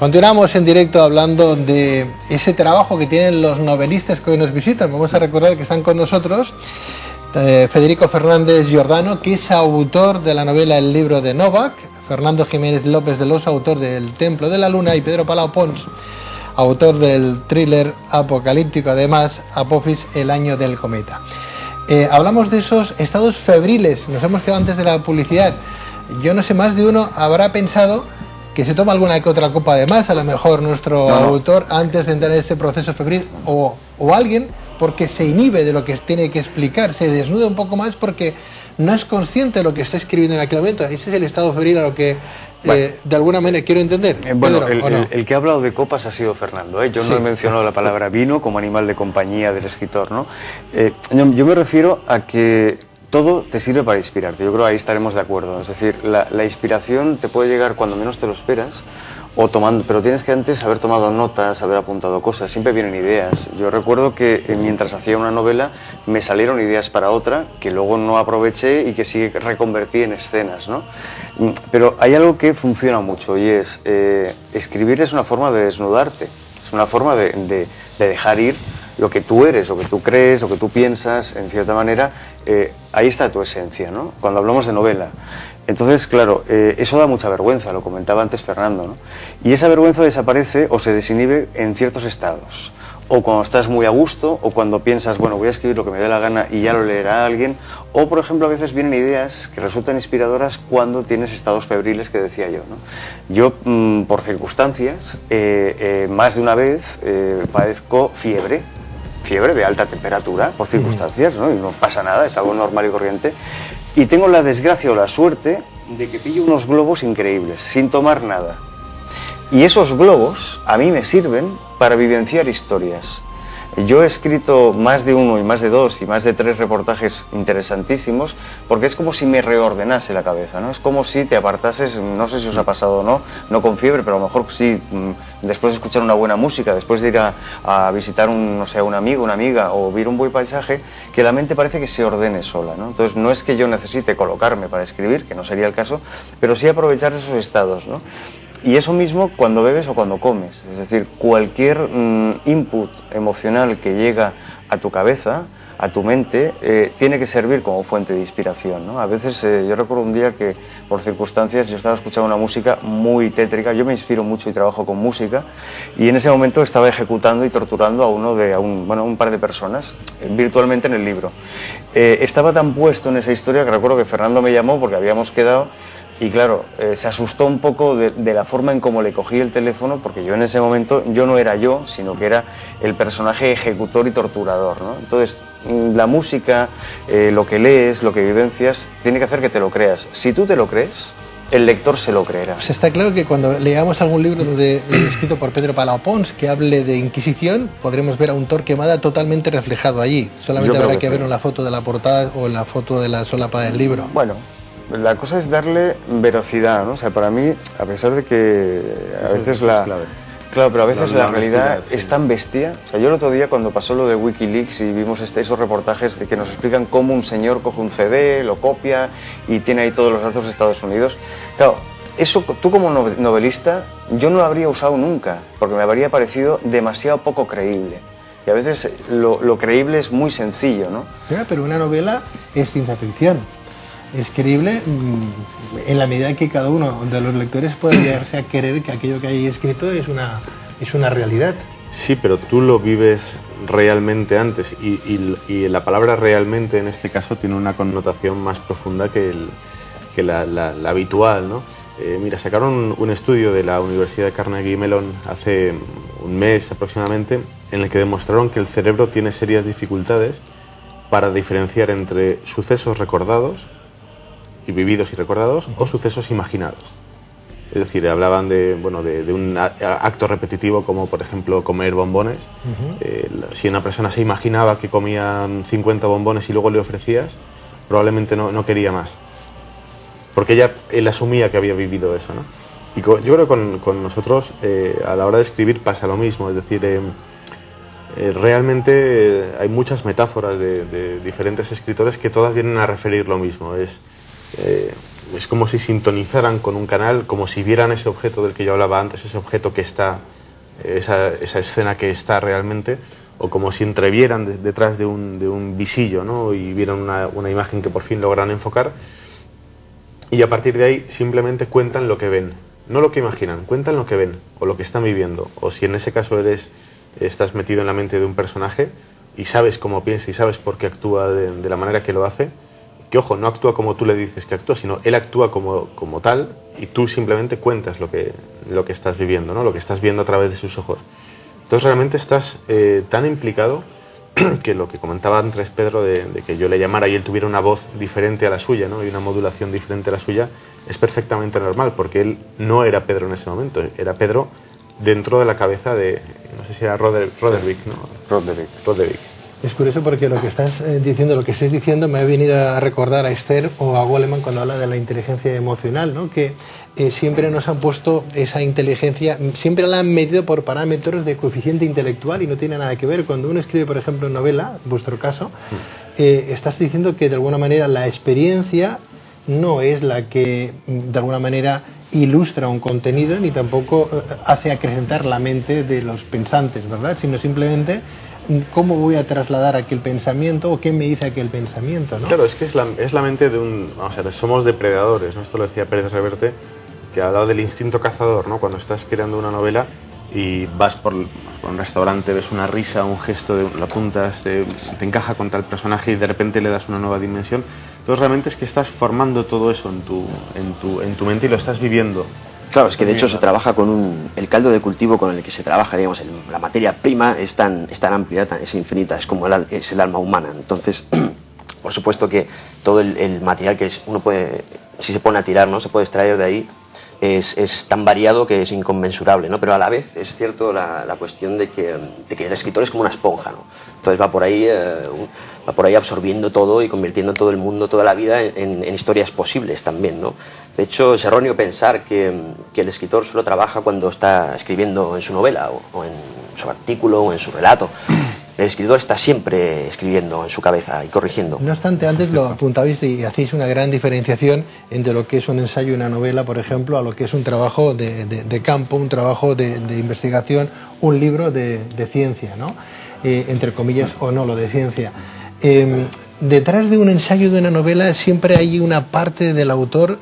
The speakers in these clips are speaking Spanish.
Continuamos en directo hablando de ese trabajo que tienen los novelistas que hoy nos visitan. Vamos a recordar que están con nosotros Federico Fernández Giordano, que es autor de la novela El libro de Novak, Fernando Jiménez López de los, autor del Templo de la Luna, y Pedro Palau Pons, autor del thriller apocalíptico, además, Apophis, El año del cometa. Hablamos de esos estados febriles, nos hemos quedado antes de la publicidad. Yo no sé, más de uno habrá pensado que se toma alguna que otra copa de más, a lo mejor nuestro autor, antes de entrar en ese proceso febril, o alguien porque se inhibe de lo que tiene que explicar, se desnuda un poco más porque no es consciente de lo que está escribiendo en aquel momento. Ese es el estado febril a lo que de alguna manera quiero entender. Bueno, Pedro, el que ha hablado de copas ha sido Fernando, ¿eh? Yo no he mencionado la palabra vino como animal de compañía del escritor, ¿no? Yo me refiero a que todo te sirve para inspirarte. Yo creo que ahí estaremos de acuerdo. Es decir, la inspiración te puede llegar cuando menos te lo esperas, o tomando, pero tienes que antes haber tomado notas, haber apuntado cosas. Siempre vienen ideas. Yo recuerdo que mientras hacía una novela me salieron ideas para otra que luego no aproveché y que sí reconvertí en escenas, ¿no? Pero hay algo que funciona mucho y es escribir es una forma de desnudarte, es una forma de dejar ir lo que tú eres, lo que tú crees, lo que tú piensas, en cierta manera, ahí está tu esencia, ¿no? Cuando hablamos de novela. Entonces, claro, eso da mucha vergüenza, lo comentaba antes Fernando, ¿no? Y esa vergüenza desaparece o se desinhibe en ciertos estados. O cuando estás muy a gusto, o cuando piensas, bueno, voy a escribir lo que me dé la gana y ya lo leerá alguien. O, por ejemplo, a veces vienen ideas que resultan inspiradoras cuando tienes estados febriles, que decía yo, ¿no? Yo, por circunstancias, más de una vez padezco fiebre de alta temperatura, por circunstancias, ¿no? Y no pasa nada, es algo normal y corriente. Y tengo la desgracia o la suerte de que pillo unos globos increíbles, sin tomar nada. Y esos globos a mí me sirven para vivenciar historias. Yo he escrito más de uno y más de dos y más de 3 reportajes interesantísimos porque es como si me reordenase la cabeza, ¿no? Es como si te apartases, no sé si os ha pasado o no, no con fiebre, pero a lo mejor sí, después de escuchar una buena música, después de ir a visitar no sé, un amigo, una amiga o ver un buen paisaje, que la mente parece que se ordene sola, ¿no? Entonces no es que yo necesite colocarme para escribir, que no sería el caso, pero sí aprovechar esos estados, ¿no? Y eso mismo cuando bebes o cuando comes, es decir, cualquier input emocional que llega a tu cabeza, a tu mente, tiene que servir como fuente de inspiración, ¿no? A veces yo recuerdo un día que por circunstancias yo estaba escuchando una música muy tétrica, yo me inspiro mucho y trabajo con música, y en ese momento estaba ejecutando y torturando a un par de personas virtualmente en el libro. Estaba tan puesto en esa historia que recuerdo que Fernando me llamó porque habíamos quedado. Y claro, se asustó un poco de la forma en cómo le cogí el teléfono, porque yo en ese momento, yo no era yo, sino que era el personaje ejecutor y torturador, ¿no? Entonces, la música, lo que lees, lo que vivencias, tiene que hacer que te lo creas. Si tú te lo crees, el lector se lo creerá. Pues está claro que cuando leamos algún libro escrito por Pedro Palau Pons que hable de Inquisición, podremos ver a un Torquemada totalmente reflejado allí. Solamente habrá que ver en la foto de la portada o en la foto de la solapa del libro. Bueno, la cosa es darle veracidad, ¿no? O sea, para mí, a pesar de que a veces Claro, pero a veces la realidad es tan bestia. O sea, yo el otro día cuando pasó lo de Wikileaks y vimos esos reportajes de que nos explican cómo un señor coge un CD, lo copia y tiene ahí todos los datos de Estados Unidos. Claro, eso tú como novelista, yo no lo habría usado nunca, porque me habría parecido demasiado poco creíble. Y a veces lo creíble es muy sencillo, ¿no? Pero una novela es ciencia ficción. Es creíble en la medida que cada uno de los lectores puede llegarse a creer que aquello que hay escrito es una realidad. Sí, pero tú lo vives realmente antes y la palabra realmente en este caso tiene una connotación más profunda que la habitual, ¿no? Mira, sacaron un estudio de la Universidad de Carnegie Mellon hace un mes aproximadamente en el que demostraron que el cerebro tiene serias dificultades para diferenciar entre sucesos recordados y vividos y recordados o sucesos imaginados. Es decir, hablaban de un acto repetitivo como por ejemplo comer bombones. Si una persona se imaginaba que comía 50 bombones y luego le ofrecías, probablemente no quería más, porque él asumía que había vivido eso, ¿no? Y yo creo que con nosotros a la hora de escribir pasa lo mismo, es decir, realmente hay muchas metáforas de diferentes escritores que todas vienen a referir lo mismo. es como si sintonizaran con un canal, como si vieran ese objeto del que yo hablaba antes, ese objeto que está, esa escena que está realmente, o como si entrevieran detrás de un visillo, ¿no? Y vieran una imagen que por fin logran enfocar, y a partir de ahí simplemente cuentan lo que ven, no lo que imaginan, cuentan lo que ven, o lo que están viviendo, o si en ese caso estás metido en la mente de un personaje y sabes cómo piensa y sabes por qué actúa de la manera que lo hace, que ojo, no actúa como tú le dices que actúa, sino él actúa como tal, y tú simplemente cuentas lo que estás viviendo, ¿no? Lo que estás viendo a través de sus ojos. Entonces realmente estás tan implicado que lo que comentaba antes Pedro de que yo le llamara y él tuviera una voz diferente a la suya, ¿no? Y una modulación diferente a la suya, es perfectamente normal, porque él no era Pedro en ese momento, era Pedro dentro de la cabeza de, no sé si era Roderick, ¿no? Roderick. Es curioso porque lo que estás diciendo, lo que estáis diciendo me ha venido a recordar a Esther o a Goleman cuando habla de la inteligencia emocional, ¿no? Que siempre nos han puesto esa inteligencia, siempre la han medido por parámetros de coeficiente intelectual y no tiene nada que ver. Cuando uno escribe, por ejemplo, novela, en vuestro caso, estás diciendo que de alguna manera la experiencia no es la que de alguna manera ilustra un contenido ni tampoco hace acrecentar la mente de los pensantes, ¿verdad? Sino simplemente cómo voy a trasladar aquel pensamiento o qué me dice aquel pensamiento, ¿no? Claro, es que es la mente de vamos a ver, somos depredadores, ¿no? Esto lo decía Pérez Reverte, que ha hablado del instinto cazador, ¿no? Cuando estás creando una novela y vas por un restaurante, ves una risa, un gesto, lo apuntas, te encaja con tal personaje y de repente le das una nueva dimensión. Entonces realmente es que estás formando todo eso en tu mente y lo estás viviendo. Claro, es que de hecho se trabaja con el caldo de cultivo con el que se trabaja, digamos, la materia prima es tan amplia, es infinita, es como es el alma humana. Entonces, por supuesto que todo el material que uno puede, si se pone a tirar, ¿no? Se puede extraer de ahí, es tan variado que es inconmensurable, ¿no? Pero a la vez es cierto la cuestión de que el escritor es como una esponja, ¿no? Entonces va por ahí absorbiendo todo y convirtiendo todo el mundo, toda la vida en historias posibles también, ¿no? De hecho, es erróneo pensar que el escritor solo trabaja cuando está escribiendo en su novela o en su artículo o en su relato. El escritor está siempre escribiendo en su cabeza y corrigiendo. No obstante, antes lo apuntabais y hacéis una gran diferenciación entre lo que es un ensayo y una novela, por ejemplo, a lo que es un trabajo de campo, un trabajo de investigación, un libro de ciencia, ¿no? Entre comillas, o no, lo de ciencia. Detrás de un ensayo, de una novela, siempre hay una parte del autor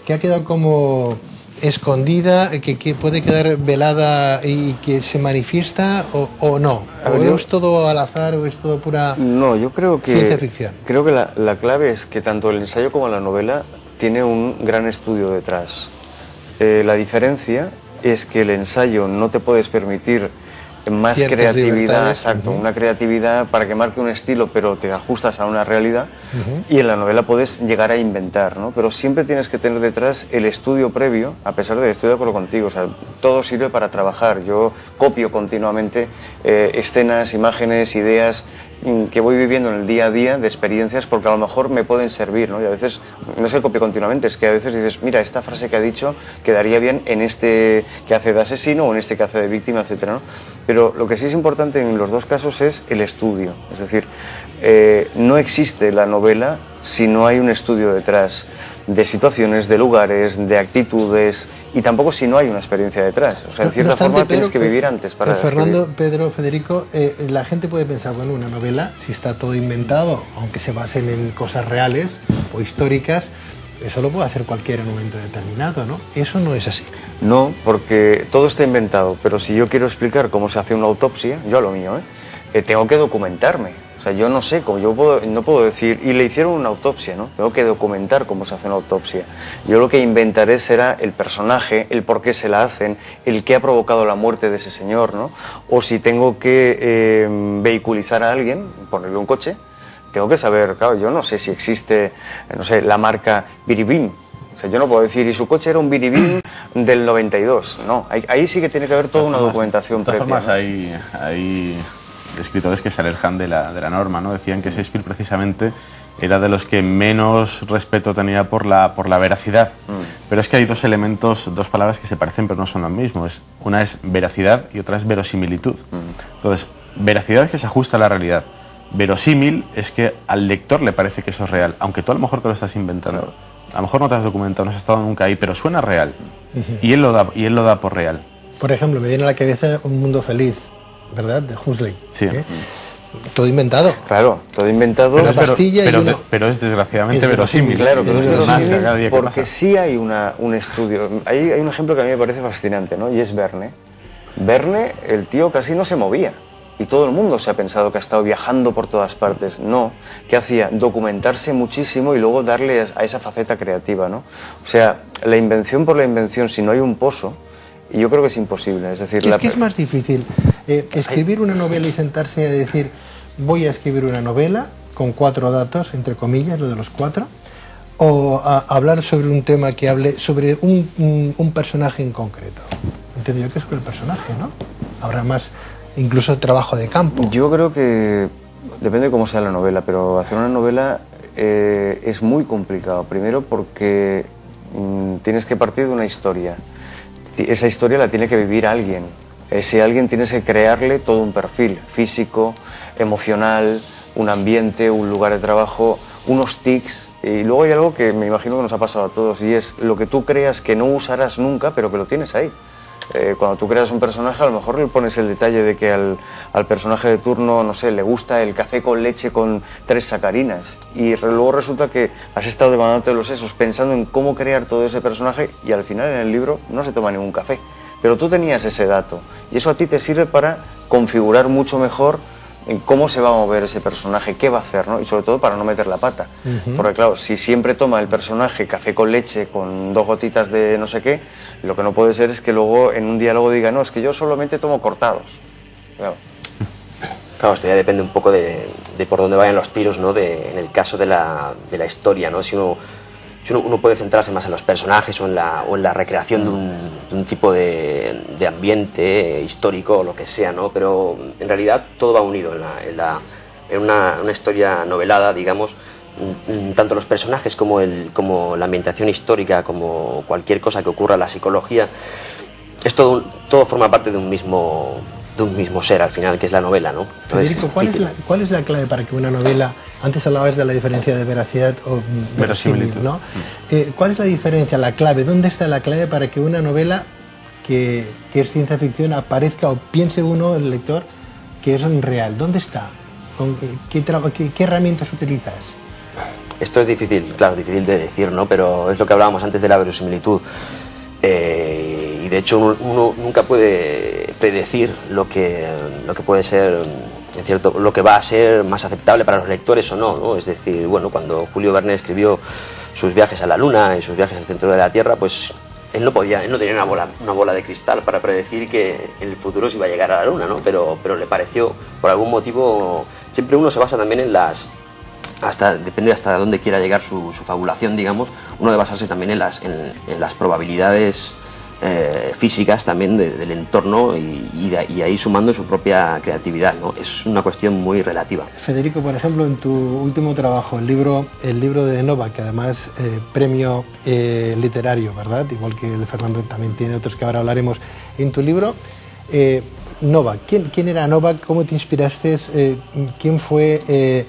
que ha quedado como escondida, que puede quedar velada y que se manifiesta o no. ¿O es todo al azar o es todo pura yo creo que ciencia ficción? Creo que la clave es que tanto el ensayo como la novela tiene un gran estudio detrás. La diferencia es que el ensayo no te puedes permitir más ciertas creatividad, exacto, una creatividad para que marque un estilo, pero te ajustas a una realidad, y en la novela puedes llegar a inventar, ¿no? Pero siempre tienes que tener detrás el estudio previo, a pesar de que estoy de acuerdo contigo, o sea, todo sirve para trabajar. Yo copio continuamente escenas, imágenes, ideas que voy viviendo en el día a día de experiencias, porque a lo mejor me pueden servir, ¿no? Y a veces no es que copio continuamente, es que a veces dices, mira, esta frase que ha dicho quedaría bien en este que hace de asesino o en este que hace de víctima, etcétera, ¿no? Pero lo que sí es importante en los dos casos es el estudio, es decir, no existe la novela si no hay un estudio detrás de situaciones, de lugares, de actitudes, y tampoco si no hay una experiencia detrás. O sea, en cierta forma tienes que vivir antes para Fernando, Pedro, Federico, la gente puede pensar, bueno, una novela, si está todo inventado, aunque se basen en cosas reales o históricas, eso lo puede hacer cualquiera en un momento determinado, ¿no? Eso no es así. No, porque todo está inventado, pero si yo quiero explicar cómo se hace una autopsia, yo a lo mío, tengo que documentarme. O sea, yo no sé, no puedo decir, y le hicieron una autopsia, ¿no? Tengo que documentar cómo se hace una autopsia. Yo lo que inventaré será el personaje, el por qué se la hacen, el qué ha provocado la muerte de ese señor, ¿no? O si tengo que vehiculizar a alguien, ponerle un coche, tengo que saber, claro, yo no sé si existe, no sé, la marca Biribim. O sea, yo no puedo decir, y su coche era un Biribim del 92. No, ahí sí que tiene que haber toda una documentación previa. De todas formas, hay escritores que se alejan de la norma, ¿no? Decían que Shakespeare precisamente era de los que menos respeto tenía por la veracidad. Pero es que hay dos elementos, dos palabras que se parecen pero no son lo mismo. Una es veracidad y otra es verosimilitud. Entonces, veracidad es que se ajusta a la realidad. Verosímil es que al lector le parece que eso es real, aunque tú a lo mejor te lo estás inventando. Claro. A lo mejor no te has documentado, no has estado nunca ahí, pero suena real. Y él lo da por real. Por ejemplo, me viene a la cabeza Un mundo feliz, ¿verdad? De Huxley. Sí. Todo inventado. Claro, todo inventado. Una pastilla pero es desgraciadamente verosímil. Claro, pero es verosímil porque pasa. sí hay un estudio. Hay un ejemplo que a mí me parece fascinante, ¿no? Y es Verne. Verne, el tío casi no se movía. Y todo el mundo se ha pensado que ha estado viajando por todas partes. No. ¿Qué hacía? Documentarse muchísimo y luego darle a esa faceta creativa, ¿no? O sea, la invención por la invención, si no hay un pozo, y yo creo que es imposible. Es decir, ¿Qué es más difícil? ¿Escribir una novela y sentarse a decir, voy a escribir una novela con 4 datos, entre comillas, lo de los 4, o hablar sobre un tema que hable sobre un personaje en concreto? Entiendo yo que es sobre el personaje, ¿no? Habrá más, incluso trabajo de campo. Yo creo que depende de cómo sea la novela, pero hacer una novela es muy complicado. Primero porque tienes que partir de una historia. Esa historia la tiene que vivir alguien. Ese alguien tienes que crearle todo un perfil físico, emocional, un ambiente, un lugar de trabajo, unos tics. Y luego hay algo que me imagino que nos ha pasado a todos, y es lo que tú creas que no usarás nunca, pero que lo tienes ahí. Cuando tú creas un personaje, a lo mejor le pones el detalle de que al personaje de turno, no sé, le gusta el café con leche con 3 sacarinas, y luego resulta que has estado demandándote los sesos pensando en cómo crear todo ese personaje, y al final en el libro no se toma ningún café, pero tú tenías ese dato, y eso a ti te sirve para configurar mucho mejor en cómo se va a mover ese personaje, qué va a hacer, ¿no? Y sobre todo para no meter la pata. Porque claro, si siempre toma el personaje café con leche con 2 gotitas de no sé qué, lo que no puede ser es que luego en un diálogo diga, no, es que yo solamente tomo cortados. Claro, esto ya depende un poco de por dónde vayan los tiros, ¿no? En el caso de la historia, ¿no? Si uno puede centrarse más en los personajes o en la recreación de un tipo de ambiente histórico o lo que sea, ¿no? Pero en realidad todo va unido en una historia novelada, digamos. Tanto los personajes como la ambientación histórica, como cualquier cosa que ocurra en la psicología, todo forma parte de un mismo ser al final, que es la novela, ¿no? Entonces, Federico, ¿cuál es la clave para que una novela, antes hablabas de la diferencia de veracidad o verosimilitud, ¿no? ¿Cuál es la diferencia, la clave? ¿Dónde está la clave para que una novela que es ciencia ficción aparezca o piense uno, el lector, que es real? ¿Dónde está? ¿Qué herramientas utilizas? Esto es difícil, claro, difícil de decir, ¿no? Pero es lo que hablábamos antes de la verosimilitud. Y de hecho uno nunca puede predecir lo que puede ser, en cierto, lo que va a ser más aceptable para los lectores o no, ¿no? Es decir, bueno, cuando Julio Verne escribió sus viajes a la Luna y sus viajes al centro de la Tierra, pues él no tenía una bola de cristal para predecir que en el futuro se iba a llegar a la Luna, ¿no? Pero le pareció, por algún motivo, siempre uno se basa también en depende hasta dónde quiera llegar su fabulación, digamos, uno debe basarse también en las probabilidades físicas también del entorno y ahí sumando su propia creatividad, ¿no? Es una cuestión muy relativa. Federico, por ejemplo, en tu último trabajo, el libro de Novak, que además premio literario, ¿verdad? Igual que el de Fernando también tiene otros que ahora hablaremos. En tu libro, Novak, ¿quién era Novak? ¿Cómo te inspiraste? ¿Quién fue?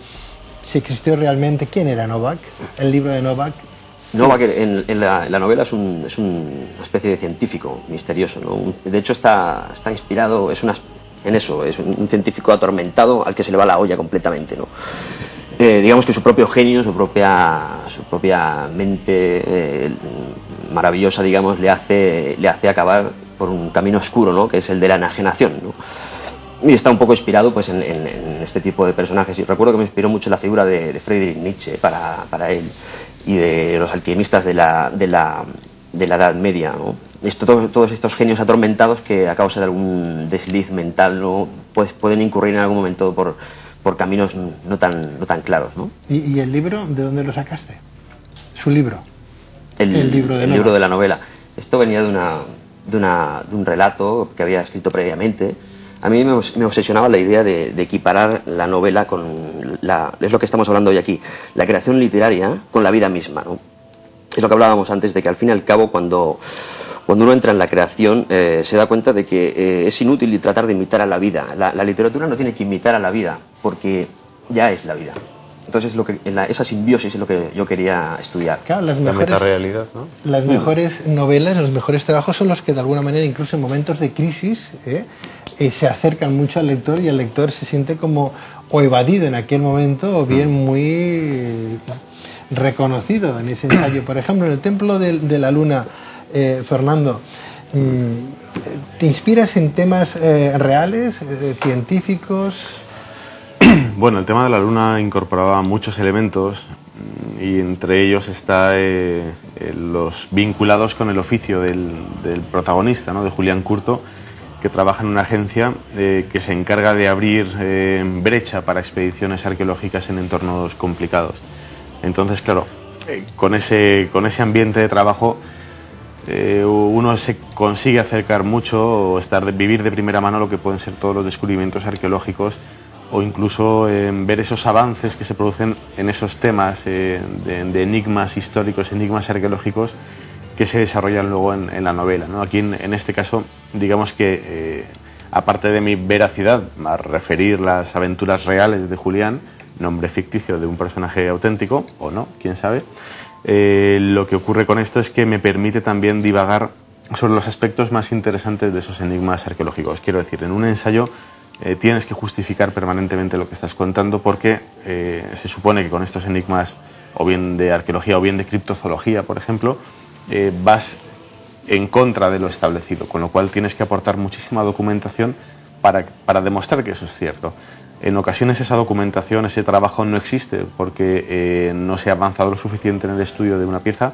Si existió realmente, ¿quién era Novak? El libro de Novak. Novak en la novela es una especie de científico misterioso, ¿no? De hecho está inspirado, en eso, es un científico atormentado al que se le va la olla completamente, ¿no? Digamos que su propio genio, su propia mente maravillosa, digamos, le hace acabar por un camino oscuro, ¿no? Que es el de la enajenación, ¿no? Y está un poco inspirado pues, en este tipo de personajes. Y recuerdo que me inspiró mucho la figura de Friedrich Nietzsche para él y de los alquimistas de la Edad Media, ¿no? Todos estos genios atormentados que a causa de algún desliz mental, ¿no? Pues pueden incurrir en algún momento por caminos no tan claros, ¿no? ¿Y el libro de dónde lo sacaste? ¿Su libro? El libro de la novela. Esto venía de un relato que había escrito previamente. A mí me obsesionaba la idea de equiparar la novela es lo que estamos hablando hoy aquí, la creación literaria con la vida misma, ¿no? Es lo que hablábamos antes, de que al fin y al cabo cuando uno entra en la creación se da cuenta de que es inútil tratar de imitar a la vida. La literatura no tiene que imitar a la vida, porque ya es la vida. Entonces esa simbiosis es lo que yo quería estudiar. Claro, La metarealidad, ¿no? Las mejores novelas, los mejores trabajos son los que de alguna manera, incluso en momentos de crisis, se acercan mucho al lector y el lector se siente como o evadido en aquel momento o bien muy reconocido en ese ensayo. Por ejemplo, en El Templo de la Luna, Fernando, ¿te inspiras en temas reales, científicos? Bueno, el tema de la Luna incorporaba muchos elementos y entre ellos está los vinculados con el oficio del protagonista, ¿no? De Julián Curto, que trabaja en una agencia que se encarga de abrir brecha para expediciones arqueológicas en entornos complicados. Entonces, claro, con ese ambiente de trabajo uno se consigue acercar mucho o vivir de primera mano lo que pueden ser todos los descubrimientos arqueológicos o incluso ver esos avances que se producen en esos temas de enigmas históricos, enigmas arqueológicos que se desarrollan luego en la novela, ¿no? Aquí en este caso, digamos que aparte de mi veracidad, a referir las aventuras reales de Julián, nombre ficticio de un personaje auténtico, o no, quién sabe, lo que ocurre con esto es que me permite también divagar sobre los aspectos más interesantes de esos enigmas arqueológicos. Quiero decir, en un ensayo tienes que justificar permanentemente lo que estás contando porque se supone que con estos enigmas, o bien de arqueología o bien de criptozoología, por ejemplo, vas en contra de lo establecido, con lo cual tienes que aportar muchísima documentación para demostrar que eso es cierto. En ocasiones esa documentación, ese trabajo no existe porque no se ha avanzado lo suficiente en el estudio de una pieza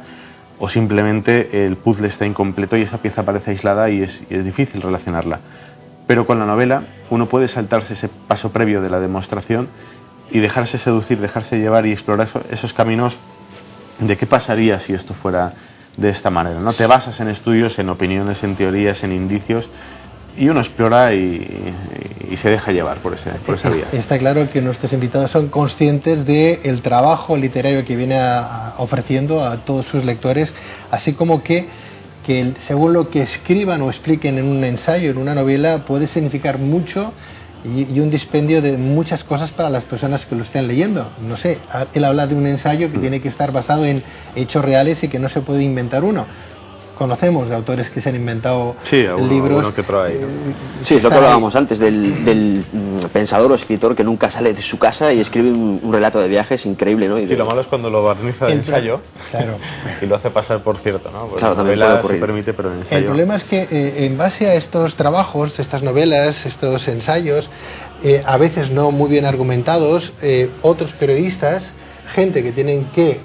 o simplemente el puzzle está incompleto y esa pieza parece aislada y es difícil relacionarla. Pero con la novela uno puede saltarse ese paso previo de la demostración y dejarse seducir, dejarse llevar y explorar esos caminos de qué pasaría si esto fuera de esta manera. No te basas en estudios, en opiniones, en teorías, en indicios y uno explora y se deja llevar por esa vía. Está claro que nuestros invitados son conscientes del trabajo literario que viene ofreciendo a todos sus lectores, así como que según lo que escriban o expliquen en un ensayo, en una novela, puede significar mucho y un dispendio de muchas cosas para las personas que lo estén leyendo. No sé, él habla de un ensayo que tiene que estar basado en hechos reales y que no se puede inventar uno. Conocemos de autores que se han inventado libros. Uno que otro hay, ¿no? Sí, es lo que hablábamos antes del pensador o escritor que nunca sale de su casa y escribe un relato de viajes increíble, ¿no? Y lo malo es cuando lo barniza de ensayo, claro, y lo hace pasar por cierto, ¿no? Pues claro, la novela se permite, pero en ensayo... El problema es que en base a estos trabajos, estas novelas, estos ensayos, a veces no muy bien argumentados, otros periodistas, gente que tienen que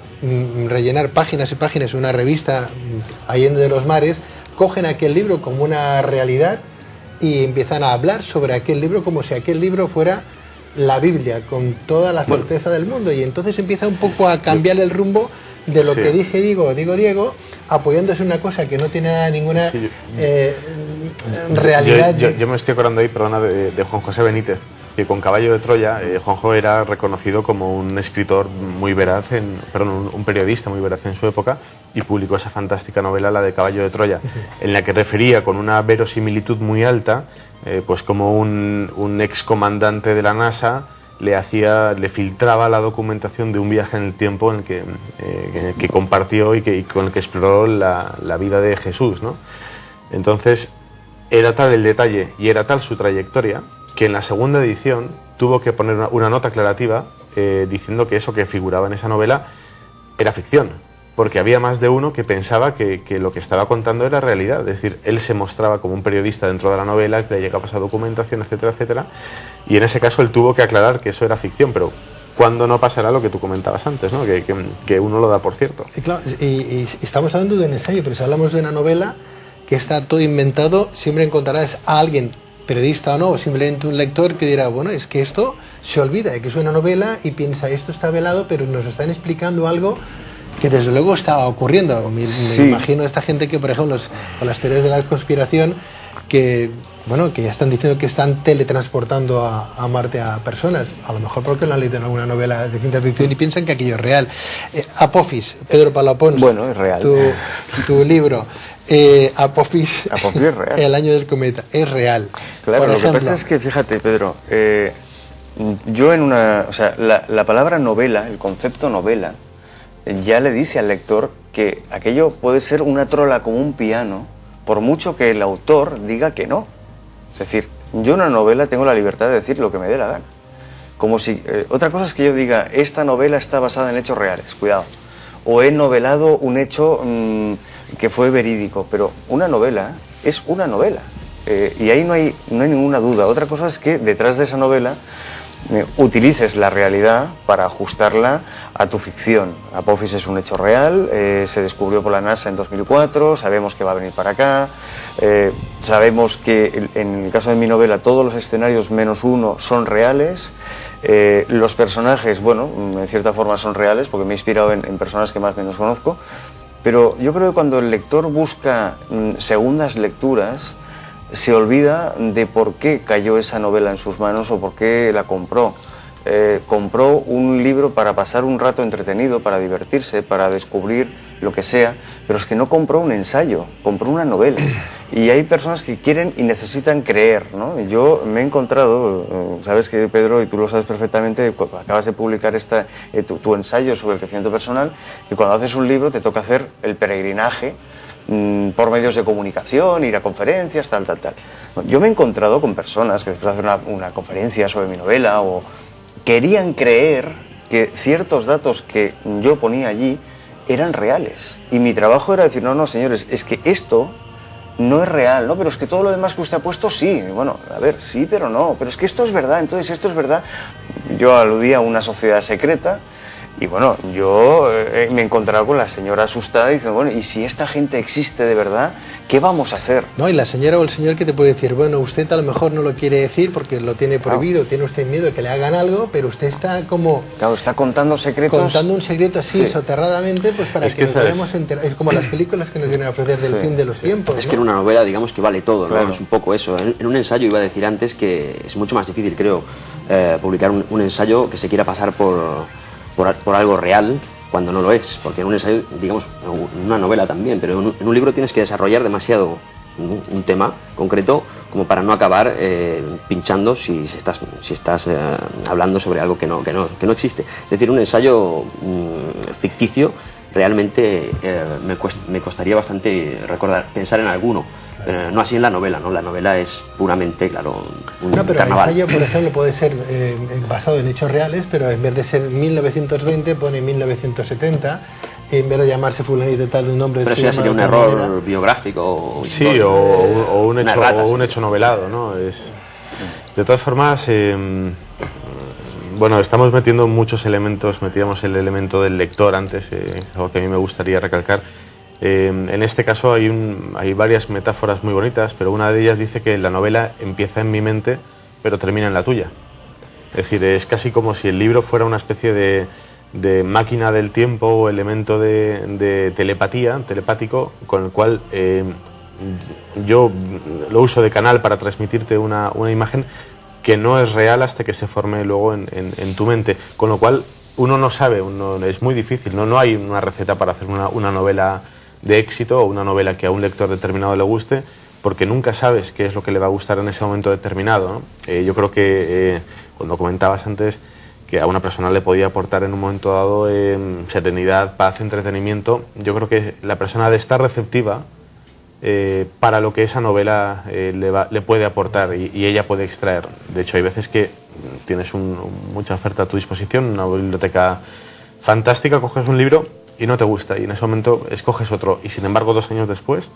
rellenar páginas y páginas en una revista Allende de los Mares, cogen aquel libro como una realidad y empiezan a hablar sobre aquel libro como si aquel libro fuera la Biblia, con toda la certeza del mundo, y entonces empieza un poco a cambiar el rumbo de lo que Diego, apoyándose en una cosa que no tiene ninguna realidad. Yo me estoy acordando ahí, perdona, de Juan José Benítez, que con Caballo de Troya, Juanjo era reconocido como un escritor muy veraz, un periodista muy veraz en su época, y publicó esa fantástica novela, la de Caballo de Troya, en la que refería con una verosimilitud muy alta, pues como un excomandante de la NASA le filtraba la documentación de un viaje en el tiempo en el que compartió y con el que exploró la vida de Jesús, ¿no? Entonces, era tal el detalle y era tal su trayectoria que en la segunda edición tuvo que poner una nota aclarativa diciendo que eso que figuraba en esa novela era ficción, porque había más de uno que pensaba que lo que estaba contando era realidad. Es decir, él se mostraba como un periodista dentro de la novela, que le llegaba esa documentación, etcétera, etcétera, y en ese caso él tuvo que aclarar que eso era ficción, pero ¿cuándo no pasará lo que tú comentabas antes, ¿no? Que uno lo da por cierto? Claro, y estamos hablando de un ensayo, pero si hablamos de una novela que está todo inventado, siempre encontrarás a alguien, periodista o no, o simplemente un lector que dirá, bueno, es que esto se olvida de que es una novela y piensa, esto está velado, pero nos están explicando algo que desde luego estaba ocurriendo. Me imagino a esta gente que, por ejemplo, con las teorías de la conspiración, que ya están diciendo que están teletransportando a Marte a personas, a lo mejor porque lo han leído en alguna novela de ciencia ficción y piensan que aquello es real. Apophis, Pedro Palafox, bueno, es real. Tu libro, Apophis es real. El año del cometa, es real. Claro, lo que pasa es que, fíjate, Pedro, yo en una... O sea, la palabra novela, el concepto novela, ya le dice al lector que aquello puede ser una trola como un piano, por mucho que el autor diga que no. Es decir, yo en una novela tengo la libertad de decir lo que me dé la gana. Como si... otra cosa es que yo diga, esta novela está basada en hechos reales, cuidado. O he novelado un hecho que fue verídico, pero una novela es una novela. Y ahí no hay ninguna duda. Otra cosa es que detrás de esa novela utilices la realidad para ajustarla a tu ficción. Apophis es un hecho real, se descubrió por la NASA en 2004, sabemos que va a venir para acá, sabemos que en el caso de mi novela todos los escenarios menos uno son reales, los personajes, bueno, en cierta forma son reales porque me he inspirado en personas que más o menos conozco, pero yo creo que cuando el lector busca segundas lecturas, se olvida de por qué cayó esa novela en sus manos o por qué la compró. Compró un libro para pasar un rato entretenido, para divertirse, para descubrir lo que sea, pero es que no compró un ensayo, compró una novela. Y hay personas que quieren y necesitan creer, ¿no? Y yo me he encontrado, sabes que Pedro, y tú lo sabes perfectamente, acabas de publicar tu ensayo sobre el crecimiento personal, que cuando haces un libro te toca hacer el peregrinaje por medios de comunicación, ir a conferencias, tal. Yo me he encontrado con personas que después de hacer una conferencia sobre mi novela o querían creer que ciertos datos que yo ponía allí eran reales. Y mi trabajo era decir, no, señores, es que esto no es real, ¿no? Pero es que todo lo demás que usted ha puesto sí. Bueno, a ver, sí, pero no. Pero es que esto es verdad, entonces si esto es verdad... Yo aludía a una sociedad secreta. Y bueno, yo me he encontrado con la señora asustada y diciendo, bueno, ¿y si esta gente existe de verdad, qué vamos a hacer? No, y la señora o el señor que te puede decir, bueno, usted a lo mejor no lo quiere decir porque lo tiene prohibido, tiene usted miedo de que le hagan algo, pero usted está como... Claro, está contando secretos... Contando un secreto así, soterradamente, pues para que nos podamos enterar. Es como las películas que nos vienen a ofrecer del fin de los tiempos, Es ¿no? que en una novela, digamos que vale todo, ¿no? Claro. Es un poco eso. En un ensayo iba a decir antes que es mucho más difícil, creo, publicar un ensayo que se quiera pasar por algo real cuando no lo es, porque en un ensayo, digamos, en una novela también, pero en un libro tienes que desarrollar demasiado un tema concreto como para no acabar pinchando si estás hablando sobre algo que no existe. Es decir, un ensayo ficticio realmente me costaría bastante pensar en alguno. No así en la novela, ¿no? La novela es puramente, claro, un No, pero carnaval. el ensayo, por ejemplo, puede ser basado en hechos reales, pero en vez de ser 1920 pone 1970, en vez de llamarse fulanito tal de un nombre... Pero eso ya sería un error biográfico. Sí, o un hecho novelado, ¿no? De todas formas, bueno, estamos metiendo muchos elementos, metíamos el elemento del lector antes, algo que a mí me gustaría recalcar. En este caso hay varias metáforas muy bonitas, pero una de ellas dice que la novela empieza en mi mente, pero termina en la tuya. Es decir, es casi como si el libro fuera una especie de máquina del tiempo o elemento de telepático, con el cual yo lo uso de canal para transmitirte una imagen que no es real hasta que se forme luego en tu mente. Con lo cual uno no sabe, es muy difícil, no hay una receta para hacer una novela de éxito o una novela que a un lector determinado le guste, porque nunca sabes qué es lo que le va a gustar en ese momento determinado, ¿no? Yo creo que cuando comentabas antes que a una persona le podía aportar en un momento dado serenidad, paz, entretenimiento, yo creo que la persona ha de estar receptiva para lo que esa novela le puede aportar y ella puede extraer. De hecho, hay veces que tienes mucha oferta a tu disposición, una biblioteca fantástica, coges un libro y no te gusta, y en ese momento escoges otro, y sin embargo 2 años después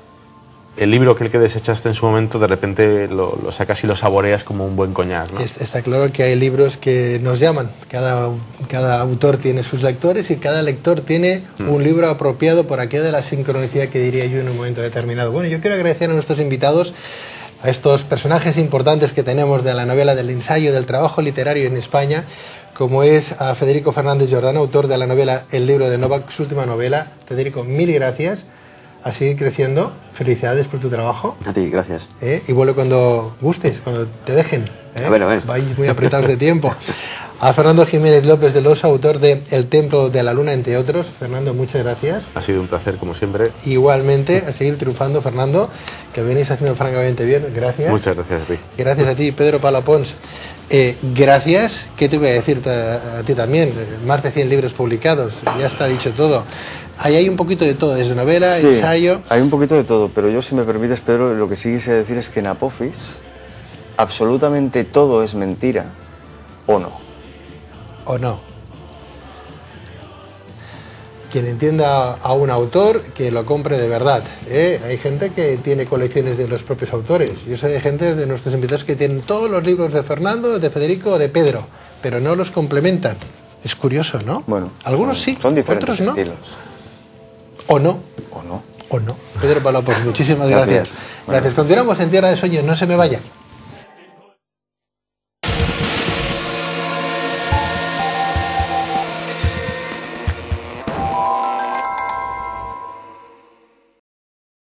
el libro que desechaste en su momento de repente lo sacas y lo saboreas como un buen coñac, ¿no? Está claro que hay libros que nos llaman, cada autor tiene sus lectores y cada lector tiene un libro apropiado por aquello de la sincronicidad que diría yo en un momento determinado. Bueno, yo quiero agradecer a nuestros invitados, a estos personajes importantes que tenemos de la novela, del ensayo, del trabajo literario en España, como es a Federico Fernández Jordano, autor de la novela El libro de Novak, su última novela. Federico, mil gracias, a seguir creciendo, felicidades por tu trabajo. A ti, gracias. Y vuelve cuando gustes, cuando te dejen. A ver. Vais muy apretados de tiempo. A Fernando Jiménez López de Losa, autor de El templo de la luna, entre otros. Fernando, muchas gracias. Ha sido un placer, como siempre. Igualmente, a seguir triunfando, Fernando, que venís haciendo francamente bien. Gracias. Muchas gracias a ti. Gracias a ti, Pedro Palapons. Gracias, ¿qué te voy a decir a ti también? Más de 100 libros publicados, ya está dicho todo. Ahí hay un poquito de todo, desde novela, sí, ensayo... hay un poquito de todo, pero yo, si me permites, Pedro, lo que sí quise decir es que en Apophis absolutamente todo es mentira, ¿o no? ¿O no? Quien entienda a un autor, que lo compre de verdad. Hay gente que tiene colecciones de los propios autores. Yo sé de gente de nuestros invitados que tienen todos los libros de Fernando, de Federico o de Pedro, pero no los complementan. Es curioso, ¿no? Bueno, algunos sí, son diferentes otros no. estilos. O no. ¿O no? O no. Pedro Palopos, muchísimas gracias. Gracias. Continuamos en Tierra de Sueños, no se me vayan.